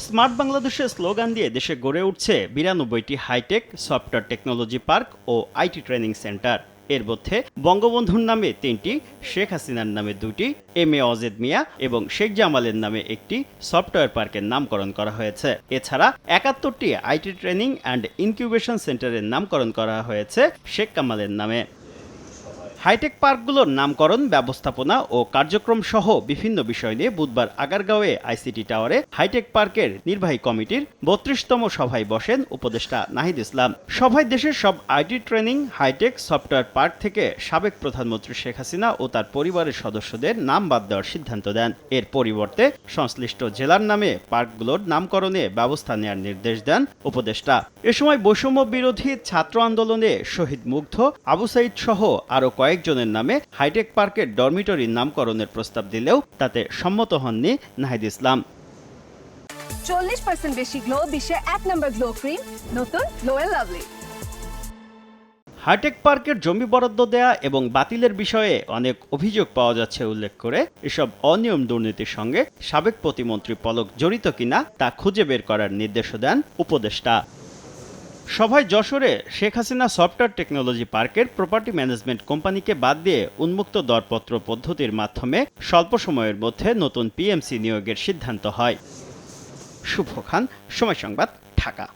Smart বাংলাদেশের slogan দিয়ে দেশে গড়ে উঠছে ৯২টি হাইটেক সফটওয়্যার টেকনোলজি পার্ক ও আইটি ট্রেনিং সেন্টার। এর মধ্যে বঙ্গবন্ধুর নামে ৩টি, শেখ হাসিনার নামে ২টি, এম এ অজেদ মিয়া এবং শেখ জামালের নামে একটি সফটওয়্যার পার্কের নামকরণ করা হয়েছে। এছাড়া ৭১টি আইটি ট্রেনিং অ্যান্ড ইনকিউবেশন সেন্টারের নামকরণ করা হয়েছে শেখ কামালের নামে। হাইটেক পার্কগুলোর নামকরণ, ব্যবস্থাপনা ও কার্যক্রম সহ বিভিন্ন বিষয় নিয়ে বুধবার আগারগাঁওয়ে আইসিটি টাওয়ারে হাইটেক পার্কের নির্বাহী কমিটির ৩২তম সভায় বসেন উপদেষ্টা নাহিদ ইসলাম। সভায় দেশের সব IT training, hi tech software park থেকে সাবেক প্রধানমন্ত্রী শেখ হাসিনা ও তার পরিবারের সদস্যদের নাম বাদ দেওয়ার সিদ্ধান্ত দেন। এর পরিবর্তে সংশ্লিষ্ট জেলার নামে পার্কগুলোর নামকরণে ব্যবস্থা নেওয়ার নির্দেশ দেন উপদেষ্টা। এ সময় বৈষম্য বিরোধী ছাত্র আন্দোলনে শহীদ মুগ্ধ, আবু সাইদ সহ আরো কয়েকজনের নামে হাইটেক পার্কের ডরমিটরির নামকরণের প্রস্তাব দিলেও তাতে সম্মত হননি নাহিদ ইসলাম। 40% বেশি গ্লো, বিশ্বের ১ নম্বর গ্লো ক্রিম, নতুন গ্লো এন্ড লাভলি। হাইটেক পার্কের জমি বরাদ্দ দেয়া এবং বাতিলের বিষয়ে অনেক অভিযোগ পাওয়া যাচ্ছে উল্লেখ করে এসব অনিয়ম দুর্নীতির সঙ্গে সাবেক প্রতিমন্ত্রী পলক জড়িত কিনা তা খুঁজে বের করার নির্দেশও দেন উপদেষ্টা। সভায় যশোরে শেখ হাসিনা সফটওয়্যার টেকনোলজি পার্কের প্রপার্টি ম্যানেজমেন্ট কোম্পানিকে বাদ দিয়ে উন্মুক্ত দরপত্র পদ্ধতির মাধ্যমে স্বল্প সময়ের মধ্যে নতুন পিএমসি নিয়োগের সিদ্ধান্ত হয়। শুভ খান, সময় সংবাদ, ঢাকা।